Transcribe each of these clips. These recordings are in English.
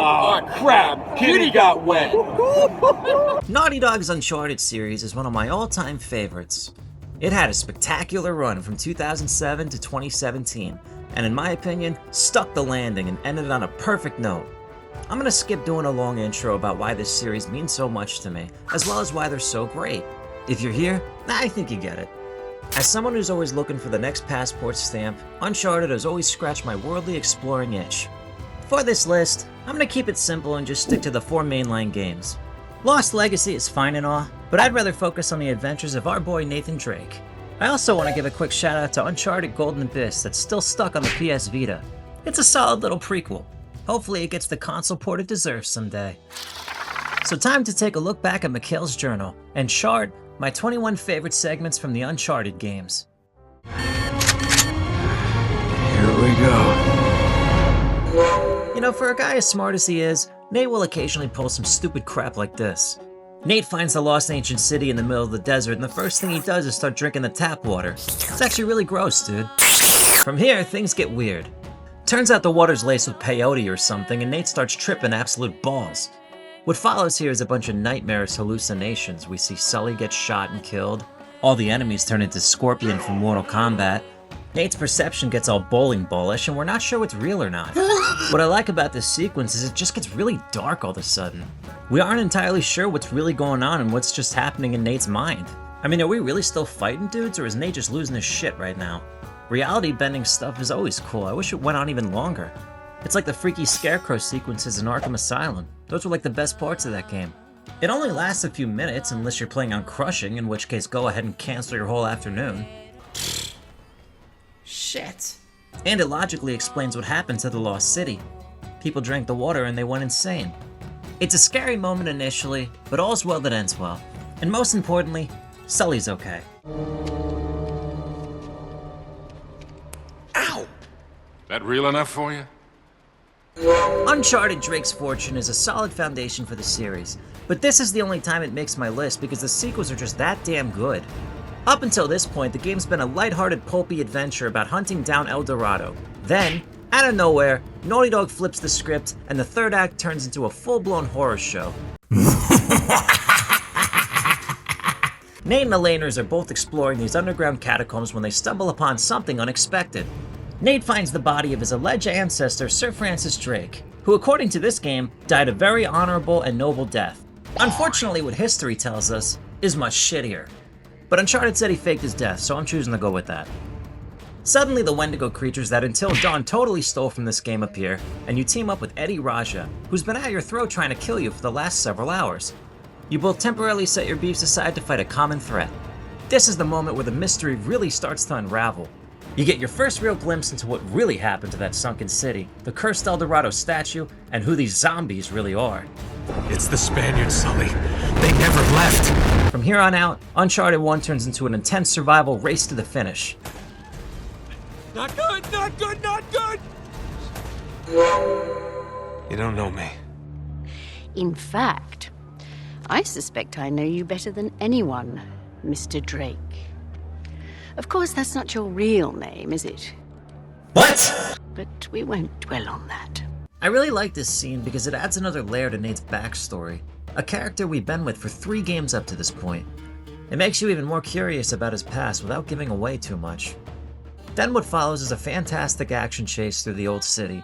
Aw, crap! Kitty got wet! Naughty Dog's Uncharted series is one of my all-time favorites. It had a spectacular run from 2007 to 2017, and in my opinion, stuck the landing and ended on a perfect note. I'm gonna skip doing a long intro about why this series means so much to me, as well as why they're so great. If you're here, I think you get it. As someone who's always looking for the next passport stamp, Uncharted has always scratched my worldly exploring itch. For this list, I'm gonna keep it simple and just stick to the 4 mainline games. Lost Legacy is fine and all, but I'd rather focus on the adventures of our boy Nathan Drake. I also want to give a quick shout out to Uncharted Golden Abyss that's still stuck on the PS Vita. It's a solid little prequel. Hopefully it gets the console port it deserves someday. So time to take a look back at Mikhail's journal and chart my 21 favorite segments from the Uncharted games. Here we go. You know, for a guy as smart as he is, Nate will occasionally pull some stupid crap like this. Nate finds the lost ancient city in the middle of the desert, and the first thing he does is start drinking the tap water. It's actually really gross, dude. From here, things get weird. Turns out the water's laced with peyote or something, and Nate starts tripping absolute balls. What follows here is a bunch of nightmarish hallucinations. We see Sully get shot and killed. All the enemies turn into Scorpion from Mortal Kombat. Nate's perception gets all bowling ballish, and we're not sure what's real or not. What I like about this sequence is it just gets really dark all of a sudden. We aren't entirely sure what's really going on and what's just happening in Nate's mind. I mean, are we really still fighting dudes, or is Nate just losing his shit right now? Reality bending stuff is always cool. I wish it went on even longer. It's like the freaky scarecrow sequences in Arkham Asylum. Those were like the best parts of that game. It only lasts a few minutes unless you're playing on Crushing, in which case go ahead and cancel your whole afternoon. Shit. And it logically explains what happened to the Lost City. People drank the water and they went insane. It's a scary moment initially, but all's well that ends well. And most importantly, Sully's okay. Ow! That real enough for you? Uncharted Drake's Fortune is a solid foundation for the series, but this is the only time it makes my list because the sequels are just that damn good. Up until this point, the game's been a lighthearted, pulpy adventure about hunting down El Dorado. Then, out of nowhere, Naughty Dog flips the script, and the third act turns into a full-blown horror show. Nate and the Laners are both exploring these underground catacombs when they stumble upon something unexpected. Nate finds the body of his alleged ancestor, Sir Francis Drake, who according to this game, died a very honorable and noble death. Unfortunately, what history tells us is much shittier. But Uncharted said he faked his death, so I'm choosing to go with that. Suddenly, the Wendigo creatures that Until Dawn totally stole from this game appear, and you team up with Eddie Raja, who's been at your throat trying to kill you for the last several hours. You both temporarily set your beefs aside to fight a common threat. This is the moment where the mystery really starts to unravel. You get your first real glimpse into what really happened to that sunken city, the cursed El Dorado statue, and who these zombies really are. It's the Spaniards, Sully. They never left. From here on out, Uncharted 1 turns into an intense survival race to the finish. Not good, not good, not good! You don't know me. In fact, I suspect I know you better than anyone, Mr. Drake. Of course, that's not your real name, is it? What? But we won't dwell on that. I really like this scene because it adds another layer to Nate's backstory, a character we've been with for 3 games up to this point. It makes you even more curious about his past without giving away too much. Then what follows is a fantastic action chase through the old city.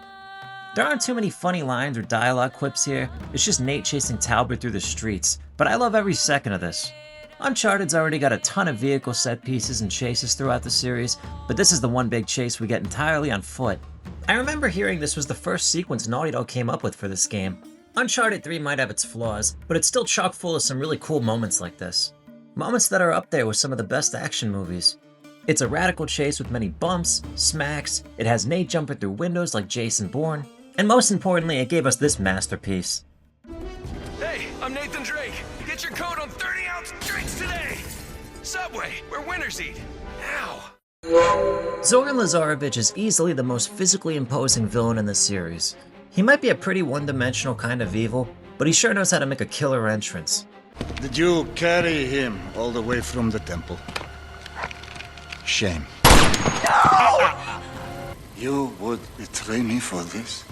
There aren't too many funny lines or dialogue quips here, it's just Nate chasing Talbot through the streets, but I love every second of this. Uncharted's already got a ton of vehicle set pieces and chases throughout the series, but this is the one big chase we get entirely on foot. I remember hearing this was the first sequence Naughty Dog came up with for this game. Uncharted 3 might have its flaws, but it's still chock full of some really cool moments like this. Moments that are up there with some of the best action movies. It's a radical chase with many bumps, smacks, it has Nate jumping through windows like Jason Bourne, and most importantly, it gave us this masterpiece. Hey, I'm Nathan Drake. Get your coat on 30-ounce drinks today! Subway, where winners eat. Ow! Zoran Lazarevich is easily the most physically imposing villain in the series. He might be a pretty one-dimensional kind of evil, but he sure knows how to make a killer entrance. Did you carry him all the way from the temple? Shame. No! You would betray me for this?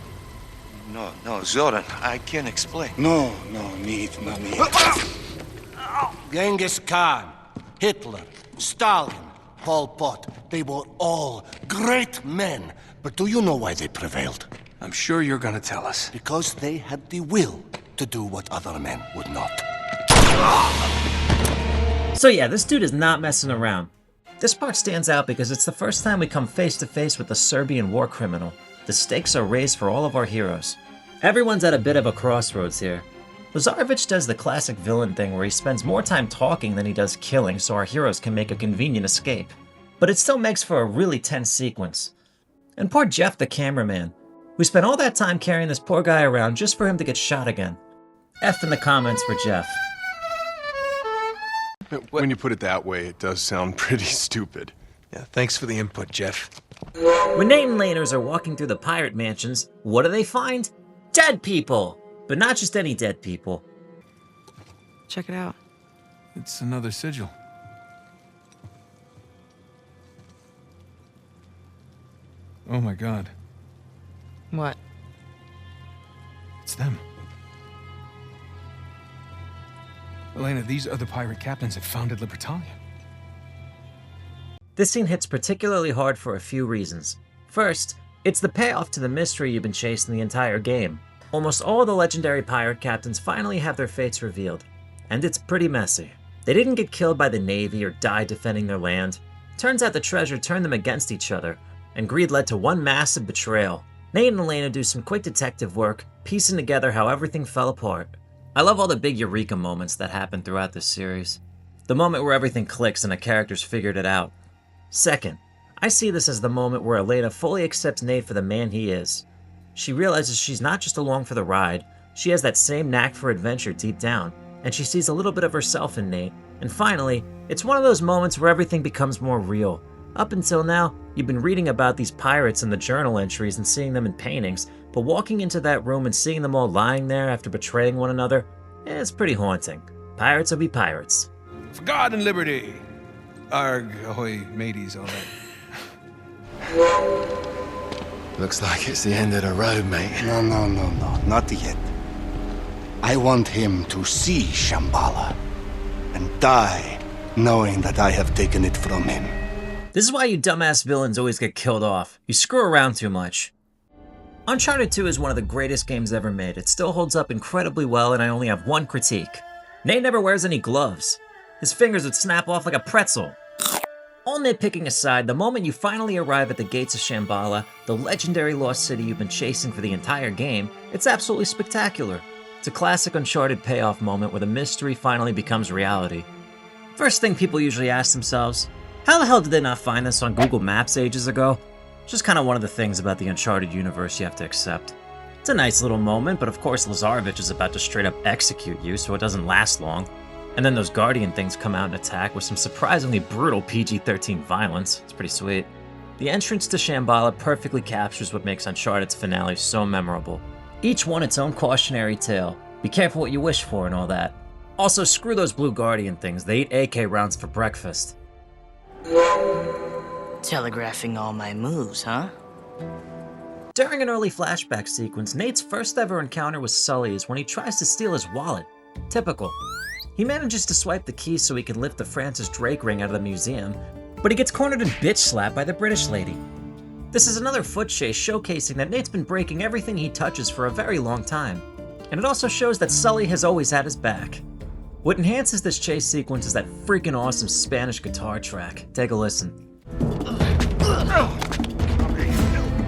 No, Zoran, I can't explain. No need. Genghis Khan, Hitler, Stalin, Pol Pot, they were all great men. But do you know why they prevailed? I'm sure you're gonna tell us. Because they had the will to do what other men would not. So yeah, this dude is not messing around. This part stands out because it's the first time we come face to face with a Serbian war criminal. The stakes are raised for all of our heroes. Everyone's at a bit of a crossroads here. Lazarevic does the classic villain thing where he spends more time talking than he does killing so our heroes can make a convenient escape. But it still makes for a really tense sequence. And poor Jeff the cameraman. We spent all that time carrying this poor guy around just for him to get shot again. F in the comments for Jeff. When you put it that way, it does sound pretty stupid. Yeah, thanks for the input, Jeff. When Nate and Laners are walking through the pirate mansions, what do they find? Dead people! But not just any dead people. Check it out. It's another sigil. Oh my god. What? It's them. Elena, these are the pirate captains that founded Libertalia. This scene hits particularly hard for a few reasons. First, it's the payoff to the mystery you've been chasing the entire game. Almost all the legendary pirate captains finally have their fates revealed, and it's pretty messy. They didn't get killed by the Navy or die defending their land. Turns out the treasure turned them against each other, and greed led to one massive betrayal. Nate and Elena do some quick detective work, piecing together how everything fell apart. I love all the big eureka moments that happen throughout this series. The moment where everything clicks and the characters figured it out. Second, I see this as the moment where Elena fully accepts Nate for the man he is. She realizes she's not just along for the ride, she has that same knack for adventure deep down, and she sees a little bit of herself in Nate. And finally, it's one of those moments where everything becomes more real. Up until now, you've been reading about these pirates in the journal entries and seeing them in paintings, but walking into that room and seeing them all lying there after betraying one another, it's pretty haunting. Pirates will be pirates. For God and liberty! Arg, ahoy, mateys, all that. Looks like it's the end of the road, mate. No, not yet. I want him to see Shambhala and die knowing that I have taken it from him. This is why you dumbass villains always get killed off. You screw around too much. Uncharted 2 is one of the greatest games ever made. It still holds up incredibly well, and I only have one critique. Nate never wears any gloves. His fingers would snap off like a pretzel. All nitpicking aside, the moment you finally arrive at the gates of Shambhala, the legendary lost city you've been chasing for the entire game, it's absolutely spectacular. It's a classic Uncharted payoff moment where the mystery finally becomes reality. First thing people usually ask themselves, how the hell did they not find this on Google Maps ages ago? It's just kind of one of the things about the Uncharted universe you have to accept. It's a nice little moment, but of course Lazarevic is about to straight up execute you, so it doesn't last long. And then those Guardian things come out and attack with some surprisingly brutal PG-13 violence. It's pretty sweet. The entrance to Shambhala perfectly captures what makes Uncharted's finale so memorable. Each one its own cautionary tale. Be careful what you wish for and all that. Also, screw those blue Guardian things. They eat AK rounds for breakfast. Telegraphing all my moves, huh? During an early flashback sequence, Nate's first ever encounter with Sully is when he tries to steal his wallet. Typical. He manages to swipe the keys so he can lift the Francis Drake ring out of the museum, but he gets cornered and bitch slapped by the British lady. This is another foot chase showcasing that Nate's been breaking everything he touches for a very long time. And it also shows that Sully has always had his back. What enhances this chase sequence is that freaking awesome Spanish guitar track. Take a listen.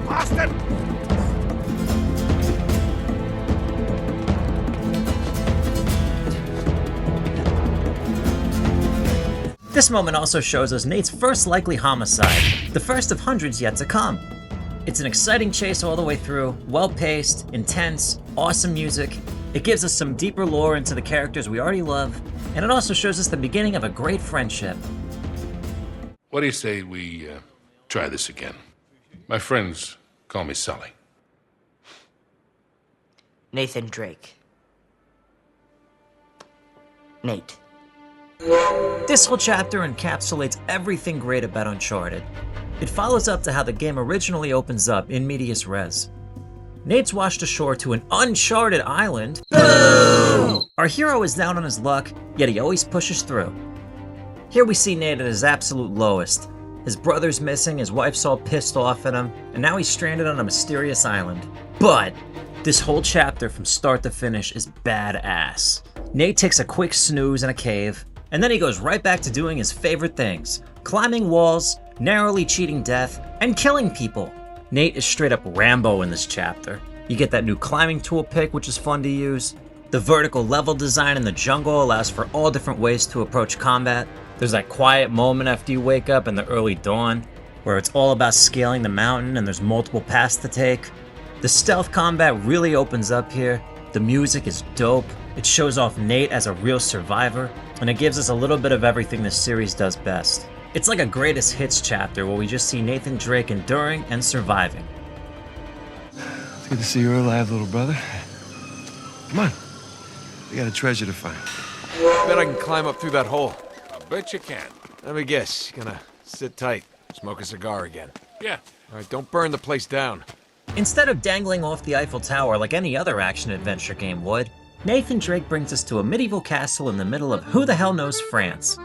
Bastard! This moment also shows us Nate's first likely homicide, the first of hundreds yet to come. It's an exciting chase all the way through, well-paced, intense, awesome music. It gives us some deeper lore into the characters we already love, and it also shows us the beginning of a great friendship. What do you say we try this again? My friends call me Sully. Nathan Drake. Nate. This whole chapter encapsulates everything great about Uncharted. It follows up to how the game originally opens up in medias res. Nate's washed ashore to an uncharted island. Boom! Our hero is down on his luck, yet he always pushes through. Here we see Nate at his absolute lowest. His brother's missing, his wife's all pissed off at him, and now he's stranded on a mysterious island. But this whole chapter from start to finish is badass. Nate takes a quick snooze in a cave, and then he goes right back to doing his favorite things: climbing walls, narrowly cheating death, and killing people. Nate is straight up Rambo in this chapter. You get that new climbing tool pick, which is fun to use. The vertical level design in the jungle allows for all different ways to approach combat. There's that quiet moment after you wake up in the early dawn, where it's all about scaling the mountain and there's multiple paths to take. The stealth combat really opens up here. The music is dope. It shows off Nate as a real survivor, and it gives us a little bit of everything this series does best. It's like a greatest hits chapter where we just see Nathan Drake enduring and surviving. It's good to see you're alive, little brother. Come on. We got a treasure to find. Bet I can climb up through that hole. I bet you can. Let me guess, you're gonna sit tight, smoke a cigar again. Yeah. All right, don't burn the place down. Instead of dangling off the Eiffel Tower like any other action-adventure game would, Nathan Drake brings us to a medieval castle in the middle of who the hell knows France.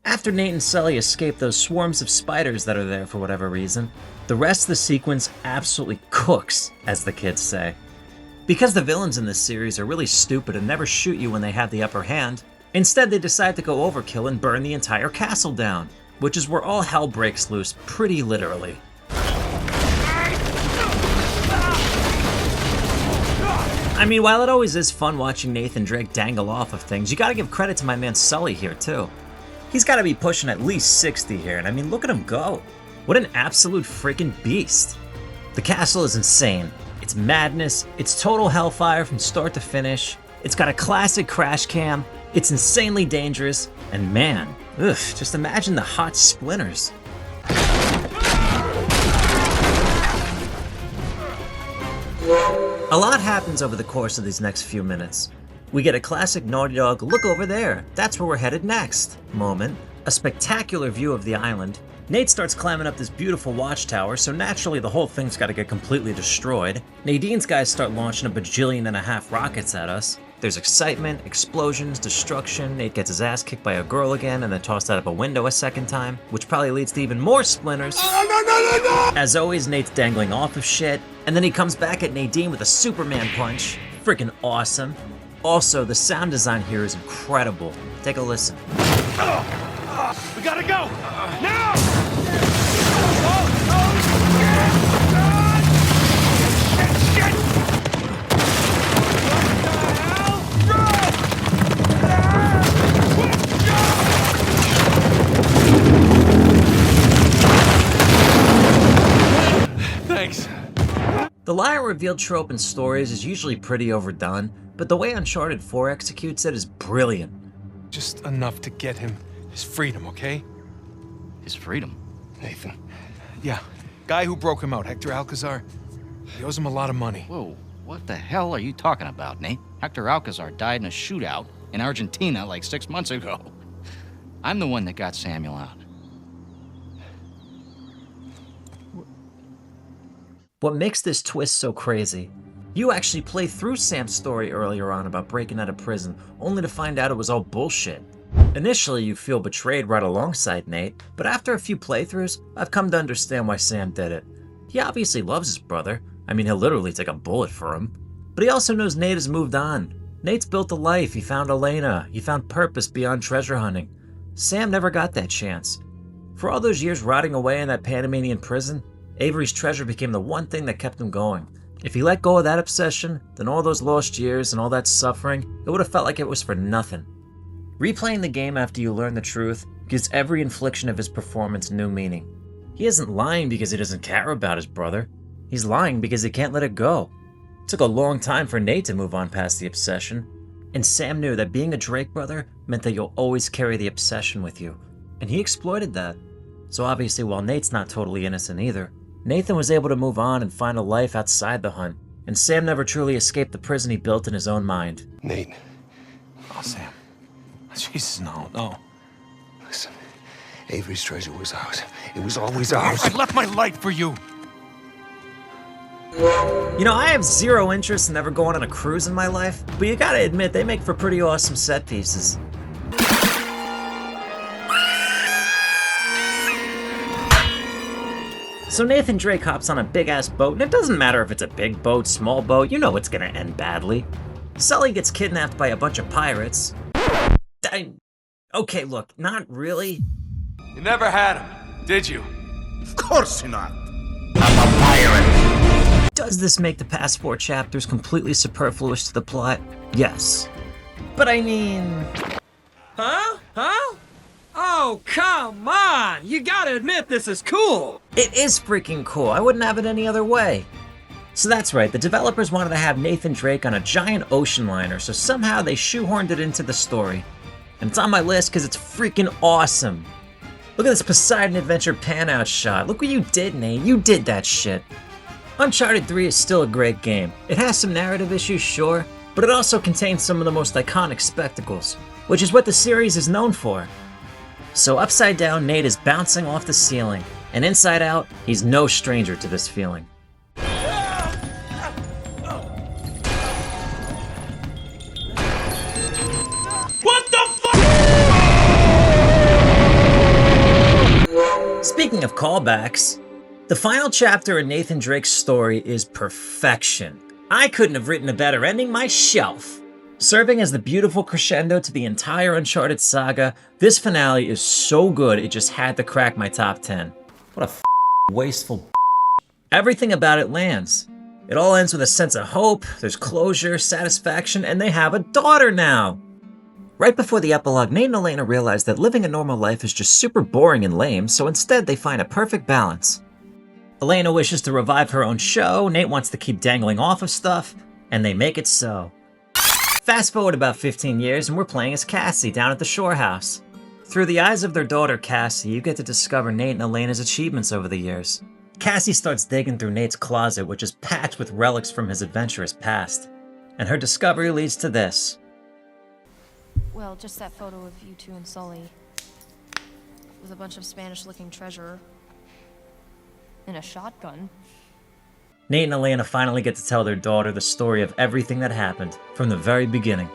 After Nate and Sully escape those swarms of spiders that are there for whatever reason, the rest of the sequence absolutely cooks, as the kids say. Because the villains in this series are really stupid and never shoot you when they have the upper hand, instead they decide to go overkill and burn the entire castle down, which is where all hell breaks loose pretty literally. I mean, while it always is fun watching Nathan Drake dangle off of things, you gotta give credit to my man Sully here too. He's gotta be pushing at least 60 here, and I mean, look at him go. What an absolute freaking beast. The castle is insane. It's madness, it's total hellfire from start to finish, it's got a classic crash cam, it's insanely dangerous, and man, just imagine the hot splinters. A lot happens over the course of these next few minutes. We get a classic Naughty Dog "look over there, that's where we're headed next" moment, a spectacular view of the island. Nate starts climbing up this beautiful watchtower, so naturally the whole thing's gotta get completely destroyed. Nadine's guys start launching a bajillion and a half rockets at us. There's excitement, explosions, destruction. Nate gets his ass kicked by a girl again and then tossed out of a window a second time, which probably leads to even more splinters. No. As always, Nate's dangling off of shit, and then he comes back at Nadine with a Superman punch. Freaking awesome. Also, the sound design here is incredible. Take a listen. We gotta go! Now! Thanks. The liar revealed trope in stories is usually pretty overdone, but the way Uncharted 4 executes it is brilliant. Just enough to get him his freedom, okay? His freedom? Nathan. Yeah, guy who broke him out, Hector Alcazar. He owes him a lot of money. Whoa, what the hell are you talking about, Nate? Hector Alcazar died in a shootout in Argentina like 6 months ago. I'm the one that got Samuel out. What makes this twist so crazy? You actually play through Sam's story earlier on about breaking out of prison, only to find out it was all bullshit. Initially, you feel betrayed right alongside Nate, but after a few playthroughs, I've come to understand why Sam did it. He obviously loves his brother. I mean, he'll literally take a bullet for him. But he also knows Nate has moved on. Nate's built a life, he found Elena, he found purpose beyond treasure hunting. Sam never got that chance. For all those years rotting away in that Panamanian prison, Avery's treasure became the one thing that kept him going. If he let go of that obsession, then all those lost years and all that suffering, it would have felt like it was for nothing. Replaying the game after you learn the truth gives every infliction of his performance new meaning. He isn't lying because he doesn't care about his brother. He's lying because he can't let it go. It took a long time for Nate to move on past the obsession, and Sam knew that being a Drake brother meant that you'll always carry the obsession with you, and he exploited that. So obviously, while Nate's not totally innocent either, Nathan was able to move on and find a life outside the hunt, and Sam never truly escaped the prison he built in his own mind. Nate. Oh, Sam. Jesus, no. Listen, Avery's treasure was ours. It was always ours. I left my light for you. You know, I have zero interest in ever going on a cruise in my life, but you gotta admit, they make for pretty awesome set pieces. So Nathan Drake hops on a big-ass boat, and it doesn't matter if it's a big boat, small boat, you know it's gonna end badly. Sully gets kidnapped by a bunch of pirates. Okay, look, not really. You never had him, did you? Of course not. Does this make the past 4 chapters completely superfluous to the plot? Yes. But I mean... Huh? Oh, come on! You gotta admit this is cool! It is freaking cool. I wouldn't have it any other way. So that's right, the developers wanted to have Nathan Drake on a giant ocean liner, so somehow they shoehorned it into the story. And it's on my list because it's freaking awesome. Look at this Poseidon Adventure pan-out shot. Look what you did, Nate. You did that shit. Uncharted 3 is still a great game. It has some narrative issues, sure, but it also contains some of the most iconic spectacles, which is what the series is known for. So upside down, Nate is bouncing off the ceiling, and inside out, he's no stranger to this feeling. What the fuck? Speaking of callbacks, the final chapter in Nathan Drake's story is perfection. I couldn't have written a better ending myself. Serving as the beautiful crescendo to the entire Uncharted saga, this finale is so good it just had to crack my top 10. What a wasteful Everything about it lands. It all ends with a sense of hope, there's closure, satisfaction, and they have a daughter now! Right before the epilogue, Nate and Elena realize that living a normal life is just super boring and lame, so instead they find a perfect balance. Elena wishes to revive her own show, Nate wants to keep dangling off of stuff, and they make it so. Fast forward about 15 years and we're playing as Cassie down at the shore house. Through the eyes of their daughter Cassie, you get to discover Nate and Elena's achievements over the years. Cassie starts digging through Nate's closet, which is packed with relics from his adventurous past. And her discovery leads to this. Well, just that photo of you two and Sully. With a bunch of Spanish-looking treasure. And a shotgun. Nate and Elena finally get to tell their daughter the story of everything that happened, from the very beginning.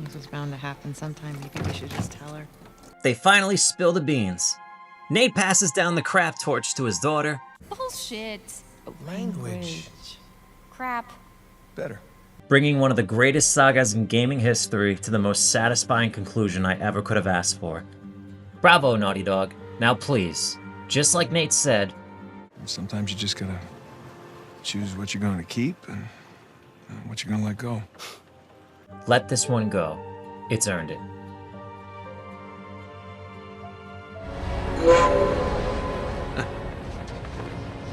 This was bound to happen sometime. Maybe we should just tell her. They finally spill the beans. Nate passes down the crap torch to his daughter. Bullshit. Language. Crap. Better. Bringing one of the greatest sagas in gaming history to the most satisfying conclusion I ever could have asked for. Bravo, Naughty Dog. Now please, just like Nate said, sometimes you just gotta choose what you're going to keep and what you're going to let go. Let this one go. It's earned it.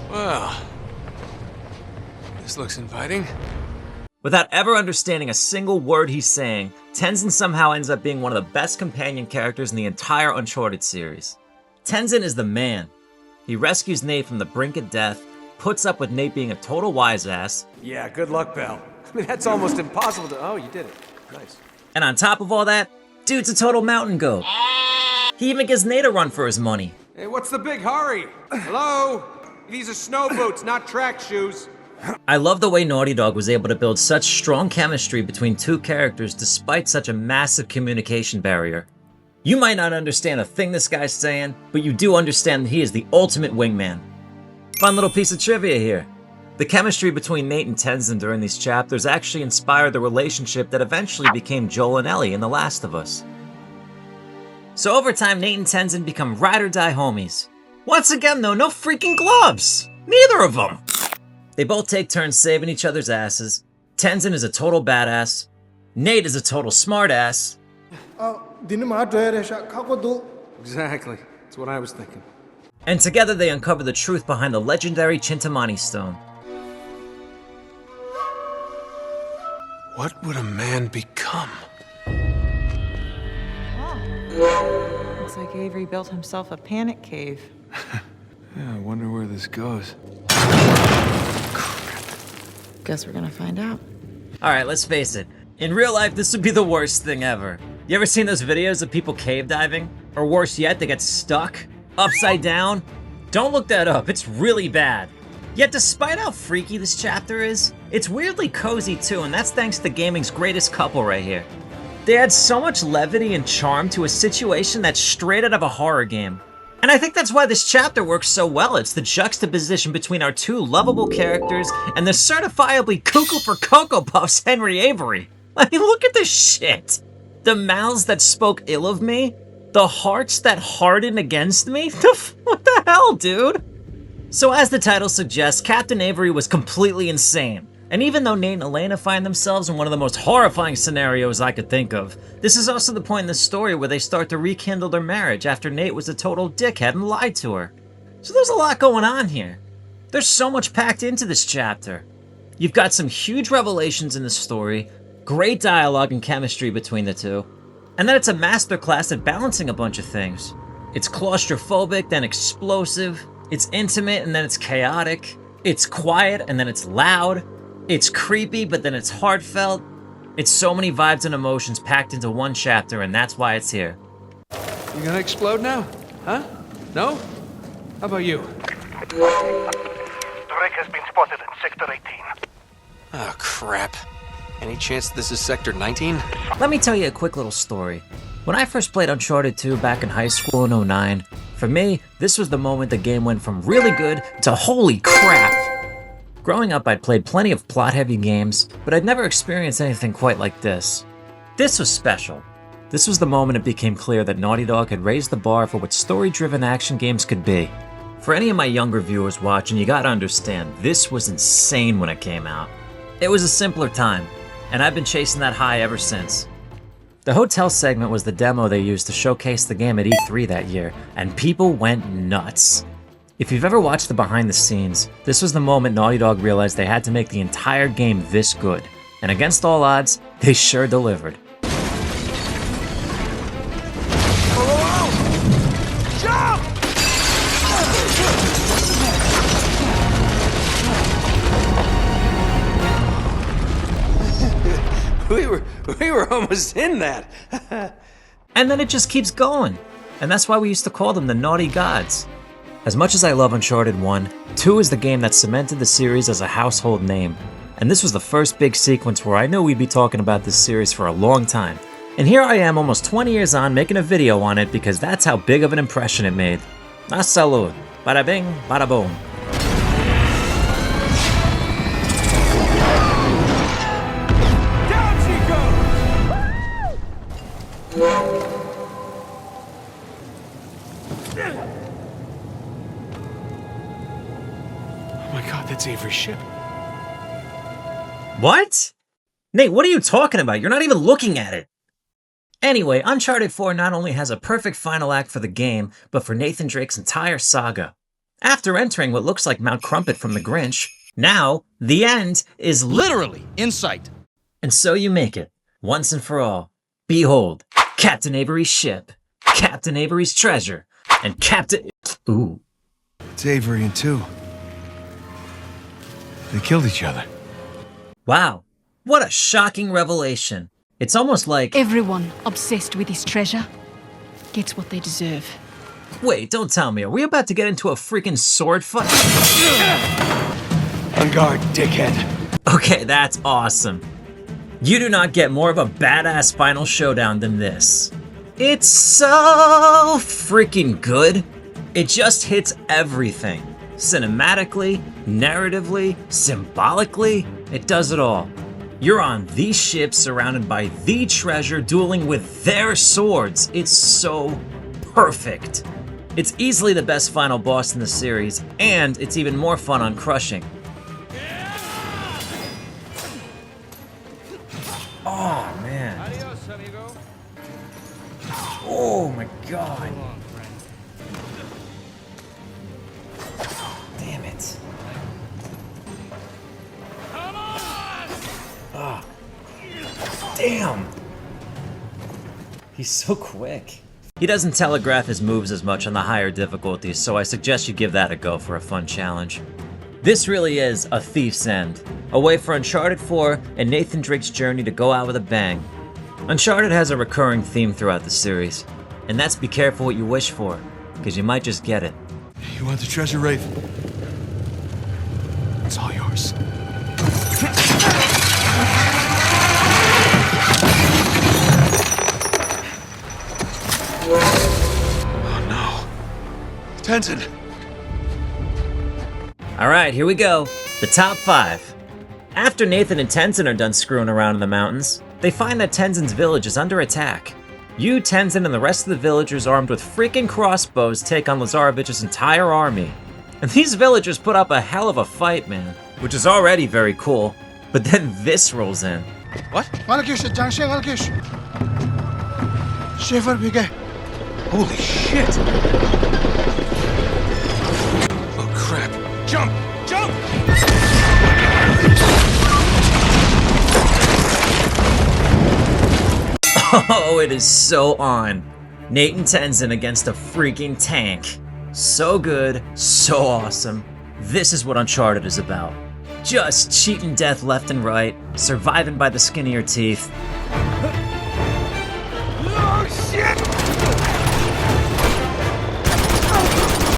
Well, this looks inviting. Without ever understanding a single word he's saying, Tenzin somehow ends up being one of the best companion characters in the entire Uncharted series. Tenzin is the man. He rescues Nate from the brink of death, puts up with Nate being a total wise-ass. Yeah, good luck, pal. I mean, that's almost impossible to... Oh, you did it. Nice. And on top of all that, dude's a total mountain goat. He even gives Nate a run for his money. Hey, what's the big hurry? Hello? These are snow boots, not track shoes. I love the way Naughty Dog was able to build such strong chemistry between two characters despite such a massive communication barrier. You might not understand a thing this guy's saying, but you do understand that he is the ultimate wingman. Fun little piece of trivia here. The chemistry between Nate and Tenzin during these chapters actually inspired the relationship that eventually became Joel and Ellie in The Last of Us. So over time, Nate and Tenzin become ride-or-die homies. Once again though, no freaking gloves! Neither of them! They both take turns saving each other's asses. Tenzin is a total badass. Nate is a total smartass. Exactly. That's what I was thinking. And together they uncover the truth behind the legendary Chintamani stone. What would a man become? Looks like Avery built himself a panic cave. Yeah, I wonder where this goes. Guess we're gonna find out. Alright, let's face it. In real life, this would be the worst thing ever. You ever seen those videos of people cave diving? Or worse yet, they get stuck? Upside down? Don't look that up, it's really bad. Yet despite how freaky this chapter is, it's weirdly cozy too, and that's thanks to gaming's greatest couple right here. They add so much levity and charm to a situation that's straight out of a horror game. And I think that's why this chapter works so well. It's the juxtaposition between our two lovable characters and the certifiably cuckoo for Cocoa Puffs Henry Avery. I mean, look at this shit. The mouths that spoke ill of me, the hearts that hardened against me. What the hell, dude? So as the title suggests, Captain Avery was completely insane. And even though Nate and Elena find themselves in one of the most horrifying scenarios I could think of, this is also the point in the story where they start to rekindle their marriage after Nate was a total dickhead and lied to her. So there's a lot going on here. There's so much packed into this chapter. You've got some huge revelations in the story, great dialogue and chemistry between the two, and then it's a masterclass at balancing a bunch of things. It's claustrophobic, then explosive. It's intimate, and then it's chaotic. It's quiet, and then it's loud. It's creepy, but then it's heartfelt. It's so many vibes and emotions packed into one chapter, and that's why it's here. You gonna explode now? Huh? No? How about you? Drake has been spotted in Sector 18. Oh, crap. Any chance this is Sector 19? Let me tell you a quick little story. When I first played Uncharted 2 back in high school in 2009, for me, this was the moment the game went from really good to holy crap. Growing up, I'd played plenty of plot-heavy games, but I'd never experienced anything quite like this. This was special. This was the moment it became clear that Naughty Dog had raised the bar for what story-driven action games could be. For any of my younger viewers watching, you gotta understand, this was insane when it came out. It was a simpler time, and I've been chasing that high ever since. The hotel segment was the demo they used to showcase the game at E3 that year, and people went nuts. If you've ever watched the behind the scenes, this was the moment Naughty Dog realized they had to make the entire game this good. And against all odds, they sure delivered. We were almost in that. And then it just keeps going. And that's why we used to call them the Naughty Gods. As much as I love Uncharted 1, 2 is the game that cemented the series as a household name. And this was the first big sequence where I knew we'd be talking about this series for a long time. And here I am almost 20 years on making a video on it because that's how big of an impression it made. Na salud. Bada bing, bada boom. Oh my god, that's Avery's ship. What? Nate, what are you talking about? You're not even looking at it. Anyway, Uncharted 4 not only has a perfect final act for the game, but for Nathan Drake's entire saga. After entering what looks like Mount Crumpet from The Grinch, now, the end is literally in sight. And so you make it, once and for all. Behold, Captain Avery's ship, Captain Avery's treasure, and Captain... Ooh. It's Avery and 2. They killed each other. Wow, what a shocking revelation. It's almost like... Everyone obsessed with his treasure gets what they deserve. Wait, don't tell me, are we about to get into a freaking sword fight? On guard, dickhead. Okay, that's awesome. You do not get more of a badass final showdown than this. It's so freaking good. It just hits everything. Cinematically, narratively, symbolically, it does it all. You're on the ship surrounded by the treasure dueling with their swords. It's so perfect. It's easily the best final boss in the series, and it's even more fun on crushing. Oh, man. Oh, my God. Damn it. Oh. Damn. He's so quick. He doesn't telegraph his moves as much on the higher difficulties, so I suggest you give that a go for a fun challenge. This really is a thief's end, a way for Uncharted 4 and Nathan Drake's journey to go out with a bang. Uncharted has a recurring theme throughout the series, and that's be careful what you wish for, because you might just get it. You want the treasure, Rafe? course. Oh no. Tenzin! Alright, here we go. The top 5. After Nathan and Tenzin are done screwing around in the mountains, they find that Tenzin's village is under attack. You, Tenzin, and the rest of the villagers armed with freaking crossbows take on Lazarevich's entire army. And these villagers put up a hell of a fight, man. Which is already very cool. But then this rolls in. What? Holy shit! Oh crap. Jump! Jump! Oh, it is so on. Nate and Tenzin against a freaking tank. So good, so awesome. This is what Uncharted is about. Just cheating death left and right, surviving by the skin of your teeth. Oh shit!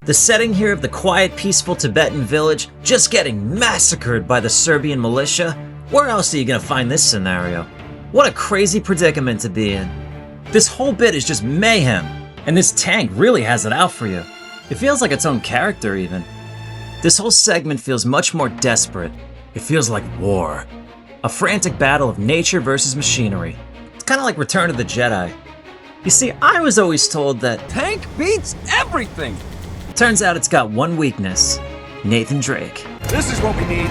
The setting here of the quiet, peaceful Tibetan village just getting massacred by the Serbian militia. Where else are you gonna find this scenario? What a crazy predicament to be in. This whole bit is just mayhem, and this tank really has it out for you. It feels like its own character even. This whole segment feels much more desperate. It feels like war. A frantic battle of nature versus machinery. It's kind of like Return of the Jedi. You see, I was always told that Tank beats everything! Turns out it's got one weakness. Nathan Drake. This is what we need.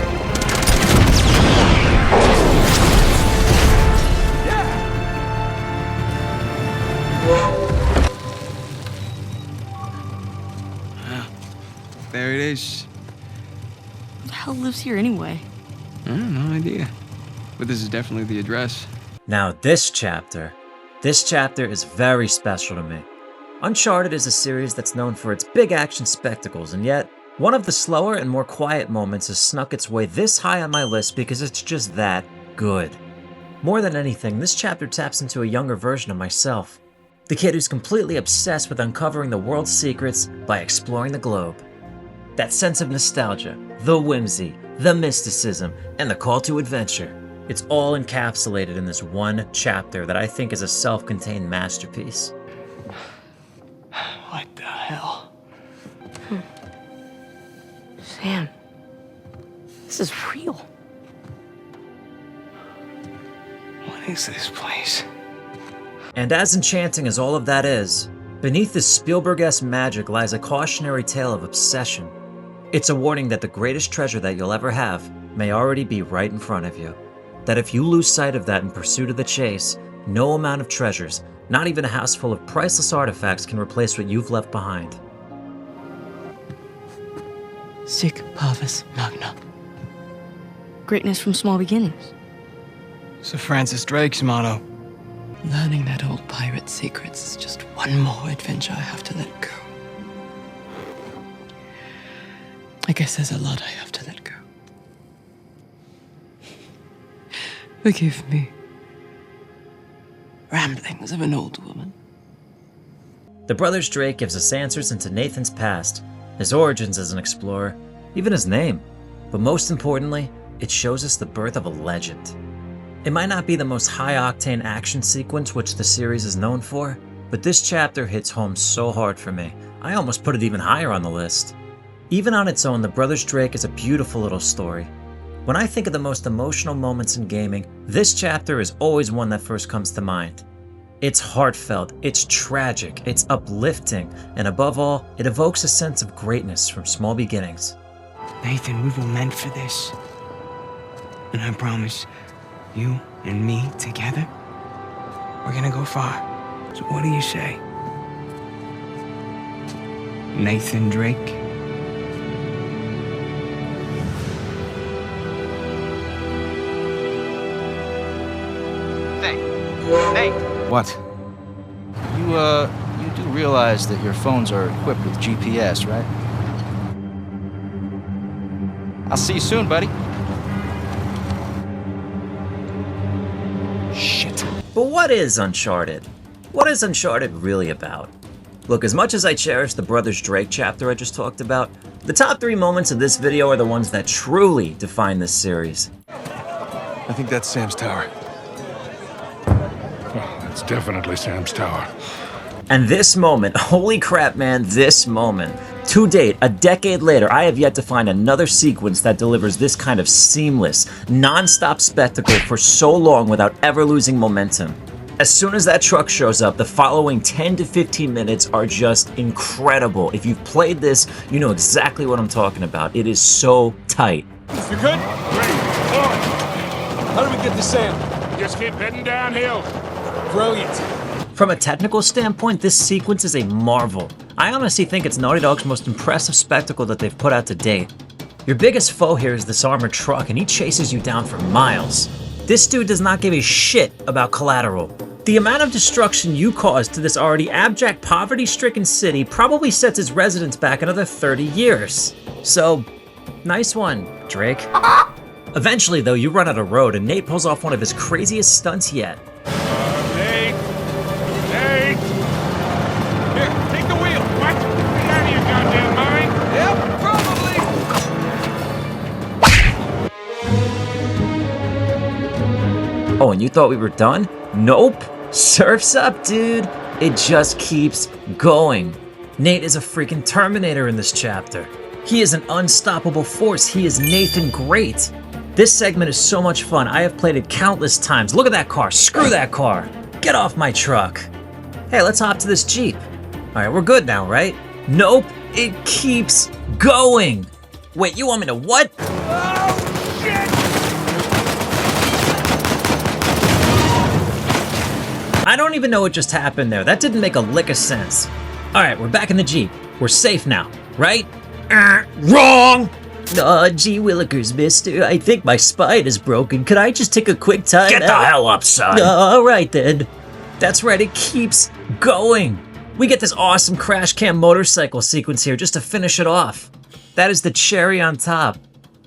There it is. Who the hell lives here anyway? No idea. But this is definitely the address. Now this chapter is very special to me. Uncharted is a series that's known for its big action spectacles, and yet, one of the slower and more quiet moments has snuck its way this high on my list because it's just that good. More than anything, this chapter taps into a younger version of myself. The kid who's completely obsessed with uncovering the world's secrets by exploring the globe. That sense of nostalgia, the whimsy, the mysticism, and the call to adventure. It's all encapsulated in this one chapter that I think is a self-contained masterpiece. What the hell? Sam, this is real. What is this place? And as enchanting as all of that is, beneath this Spielberg-esque magic lies a cautionary tale of obsession. It's a warning that the greatest treasure that you'll ever have may already be right in front of you. That if you lose sight of that in pursuit of the chase, no amount of treasures, not even a house full of priceless artifacts, can replace what you've left behind. Sic Parvis Magna. Greatness from small beginnings. Sir Francis Drake's motto. Learning that old pirate's secrets is just one more adventure I have to let go. I guess there's a lot I have to let go. Forgive me. Ramblings of an old woman. The Brothers Drake gives us answers into Nathan's past, his origins as an explorer, even his name. But most importantly, it shows us the birth of a legend. It might not be the most high-octane action sequence which the series is known for, but this chapter hits home so hard for me, I almost put it even higher on the list. Even on its own, The Brothers Drake is a beautiful little story. When I think of the most emotional moments in gaming, this chapter is always one that first comes to mind. It's heartfelt, it's tragic, it's uplifting, and above all, it evokes a sense of greatness from small beginnings. Nathan, we were meant for this. And I promise, you and me together, we're gonna go far. So what do you say? Nathan Drake? Nate. What? You do realize that your phones are equipped with GPS, right? I'll see you soon, buddy. Shit. But what is Uncharted? What is Uncharted really about? Look, as much as I cherish the Brothers Drake chapter I just talked about, the top 3 moments of this video are the ones that truly define this series. I think that's Sam's tower. Oh, that's definitely Sam's tower. And this moment, holy crap, man, this moment. To date, a decade later, I have yet to find another sequence that delivers this kind of seamless, non-stop spectacle for so long without ever losing momentum. As soon as that truck shows up, the following 10 to 15 minutes are just incredible. If you've played this, you know exactly what I'm talking about. It is so tight. You good? Great. Boy, How do we get to Sam? just keep heading downhill. Brilliant. From a technical standpoint, this sequence is a marvel. I honestly think it's Naughty Dog's most impressive spectacle that they've put out to date. Your biggest foe here is this armored truck, and he chases you down for miles. This dude does not give a shit about collateral. The amount of destruction you caused to this already abject, poverty-stricken city probably sets its residents back another 30 years. So, nice one, Drake. Eventually, though, you run out of road, and Nate pulls off one of his craziest stunts yet. Nate! Nate! Here, take the wheel. What? Get out of your goddamn mind. Yep, probably. Oh, and you thought we were done? Nope. Surf's up, dude. It just keeps going. Nate is a freaking Terminator in this chapter. He is an unstoppable force. He is Nathan Great. This segment is so much fun. I have played it countless times. Look at that car. Screw that car. Get off my truck. Hey, let's hop to this Jeep. All right, we're good now, right? Nope. It keeps going. Wait, you want me to what? Oh, shit! I don't even know what just happened there. That didn't make a lick of sense. All right, we're back in the Jeep. We're safe now, right? Wrong! Aw, gee willikers, mister. I think my spine is broken. Could I just take a quick time Get the hell up, son. All right, then. That's right, it keeps going. We get this awesome crash cam motorcycle sequence here just to finish it off. That is the cherry on top.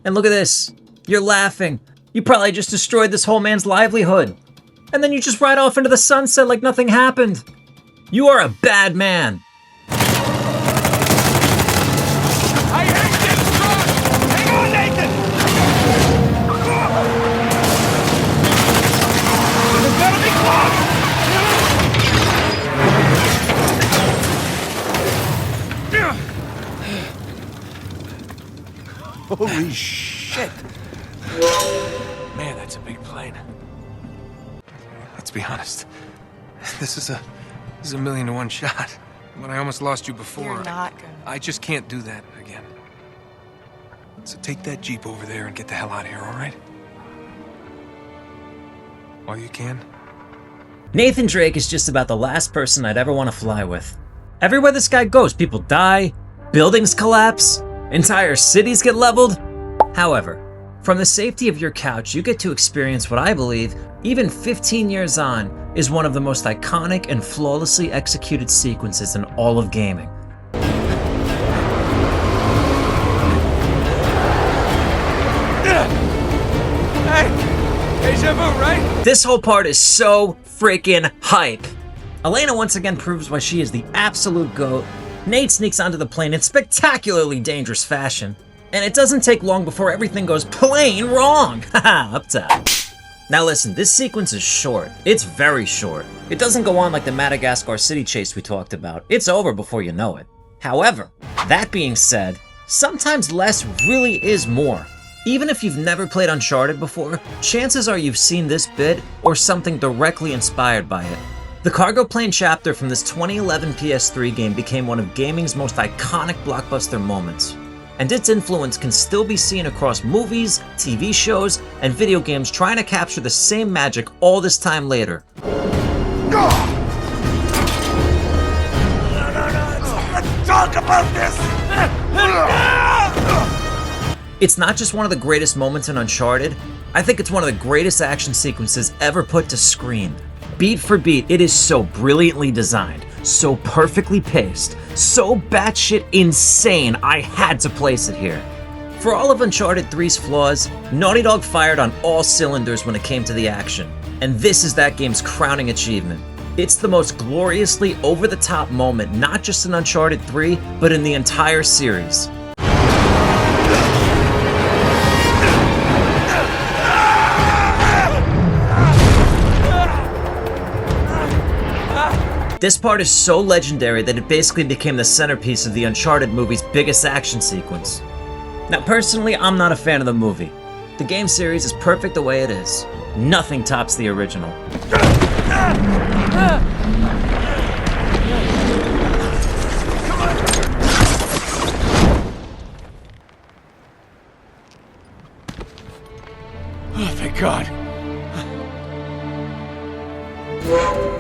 And look at this. You're laughing. You probably just destroyed this whole man's livelihood. And then you just ride off into the sunset like nothing happened. You are a bad man. I hate this truck! Hang on, Nathan! There's gotta be Holy shit. Man, that's a big plane. Let's be honest. This is a 1,000,000 to 1 shot. When I almost lost you before, You're not gonna. I just can't do that again. So take that Jeep over there and get the hell out of here, all right? While you can. Nathan Drake is just about the last person I'd ever want to fly with. Everywhere this guy goes, people die, buildings collapse, entire cities get leveled. However, from the safety of your couch, you get to experience what I believe, even 15 years on, is one of the most iconic and flawlessly executed sequences in all of gaming. Hey! Deja vu, right? This whole part is so freaking hype. Elena once again proves why she is the absolute GOAT. Nate sneaks onto the plane in spectacularly dangerous fashion. And it doesn't take long before everything goes plain wrong. Haha, up top. Now listen, this sequence is short. It's very short. It doesn't go on like the Madagascar city chase we talked about. It's over before you know it. However, that being said, sometimes less really is more. Even if you've never played Uncharted before, chances are you've seen this bit or something directly inspired by it. The cargo plane chapter from this 2011 PS3 game became one of gaming's most iconic blockbuster moments. And its influence can still be seen across movies, TV shows, and video games trying to capture the same magic all this time later. Let's talk about this! It's not just one of the greatest moments in Uncharted, I think it's one of the greatest action sequences ever put to screen. Beat for beat, it is so brilliantly designed, so perfectly paced, so batshit insane, I had to place it here. For all of Uncharted 3's flaws, Naughty Dog fired on all cylinders when it came to the action, and this is that game's crowning achievement. It's the most gloriously over-the-top moment, not just in Uncharted 3, but in the entire series. This part is so legendary that it basically became the centerpiece of the Uncharted movie's biggest action sequence. Now personally, I'm not a fan of the movie. The game series is perfect the way it is. Nothing tops the original. Oh, thank God.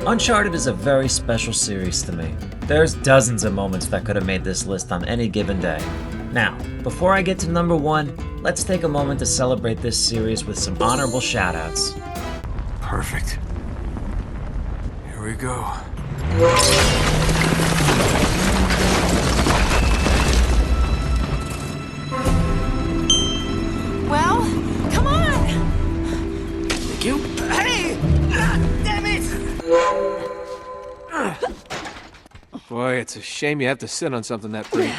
Uncharted is a very special series to me. There's dozens of moments that could have made this list on any given day. Now, before I get to number 1, let's take a moment to celebrate this series with some honorable shoutouts. Perfect. Here we go. Well, come on! Thank you. Hey! Damn it! Boy, it's a shame you have to sit on something that pretty.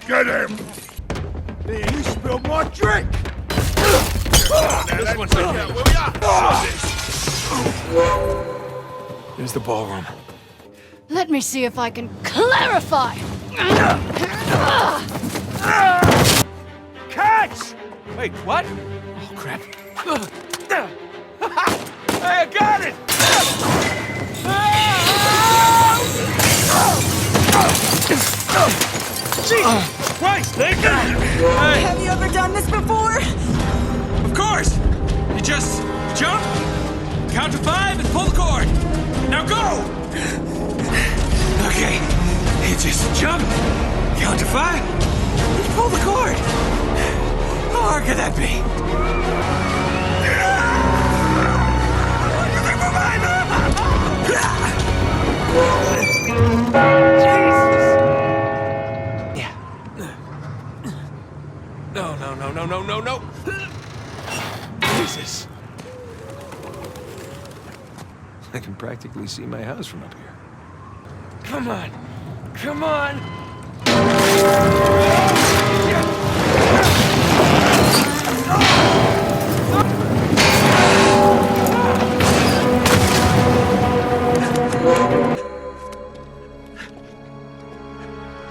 Get him! Hey, you spilled my drink! This one's like that. Where we are? Here's the ballroom. Let me see if I can clarify. Catch! Wait, what? Oh, crap. Hey, I got it! Jesus Christ, Nathan! Hey, Have you ever done this before? of course! You just jump, count to 5, and pull the cord. Now go! Okay, you just jump, count to 5, and pull the cord. How hard could that be? Yeah. No. Jesus. I can practically see my house from up here. Come on. Come on.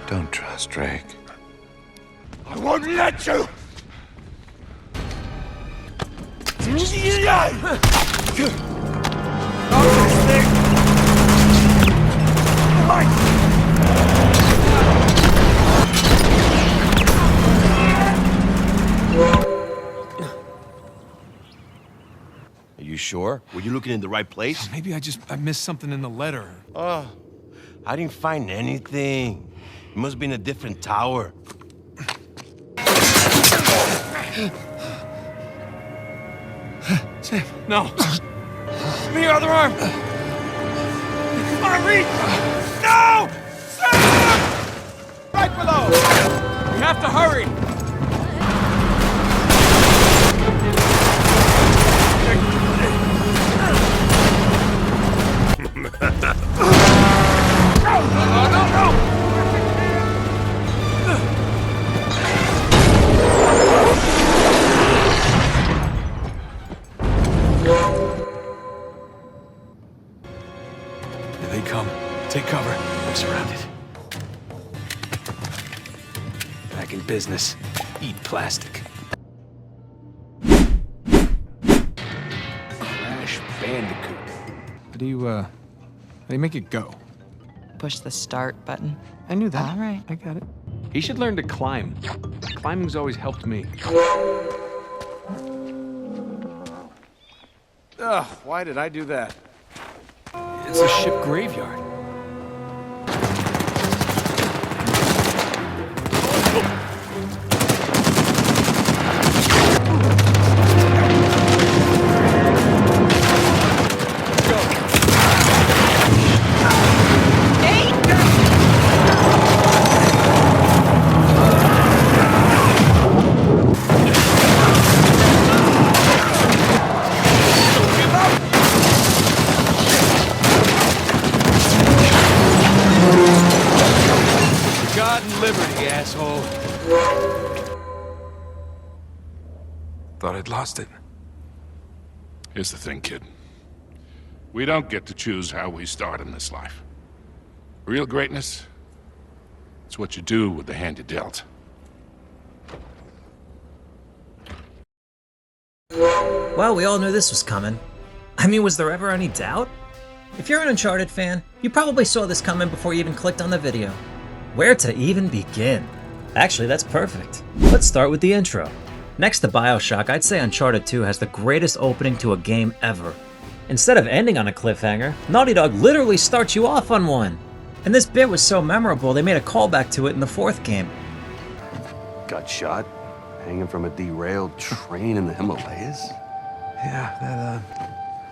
Don't trust Drake. I won't let you! Are you sure? Were you looking in the right place? Maybe I missed something in the letter. Oh, I didn't find anything. It must be in a different tower. Sam, no. Give me your other arm. Come on, reach! No! Sam! Right below! We have to hurry. No! Here they come. Take cover. I'm surrounded. Back in business. Eat plastic. Crash Bandicoot. How do you make it go? Push the start button. I knew that. All right. I got it. He should learn to climb. Climbing's always helped me. Ugh, why did I do that? It's a ship graveyard. Thought I'd lost it. Here's the thing, kid. We don't get to choose how we start in this life. Real greatness, it's what you do with the hand you're dealt. Well, we all knew this was coming. I mean, was there ever any doubt? If you're an Uncharted fan, you probably saw this coming before you even clicked on the video. Where to even begin? Actually, that's perfect. Let's start with the intro. Next to BioShock, I'd say Uncharted 2 has the greatest opening to a game ever. Instead of ending on a cliffhanger, Naughty Dog literally starts you off on one. And this bit was so memorable, they made a callback to it in the 4th game. Got shot? Hanging from a derailed train in the Himalayas? Yeah,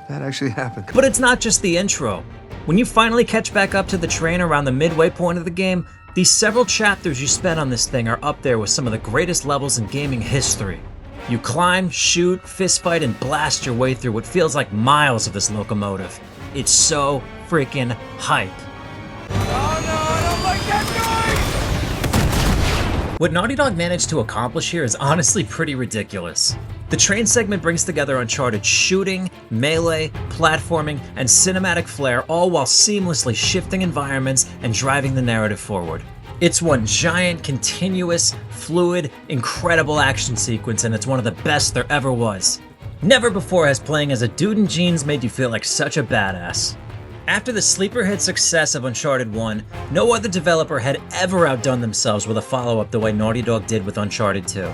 that actually happened. But it's not just the intro. When you finally catch back up to the train around the midway point of the game, these several chapters you spent on this thing are up there with some of the greatest levels in gaming history. You climb, shoot, fistfight, and blast your way through what feels like miles of this locomotive. It's so freaking hype. What Naughty Dog managed to accomplish here is honestly pretty ridiculous. The train segment brings together Uncharted shooting, melee, platforming, and cinematic flair, all while seamlessly shifting environments and driving the narrative forward. It's one giant, continuous, fluid, incredible action sequence, and it's one of the best there ever was. Never before has playing as a dude in jeans made you feel like such a badass. After the sleeper hit success of Uncharted 1, no other developer had ever outdone themselves with a follow-up the way Naughty Dog did with Uncharted 2.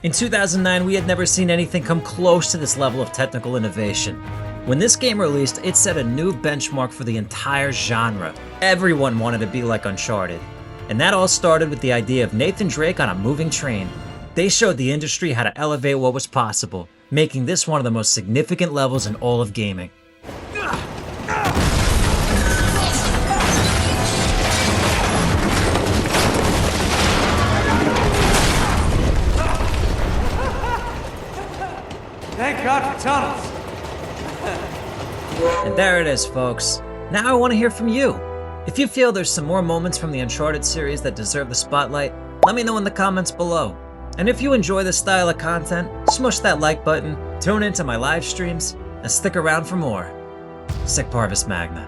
In 2009, we had never seen anything come close to this level of technical innovation. When this game released, it set a new benchmark for the entire genre. Everyone wanted to be like Uncharted. And that all started with the idea of Nathan Drake on a moving train. They showed the industry how to elevate what was possible, making this one of the most significant levels in all of gaming. Thank God for tunnels. And there it is, folks. Now I want to hear from you. If you feel there's some more moments from the Uncharted series that deserve the spotlight, let me know in the comments below. And if you enjoy this style of content, smush that like button, tune into my live streams, and stick around for more. Sic Parvis Magna.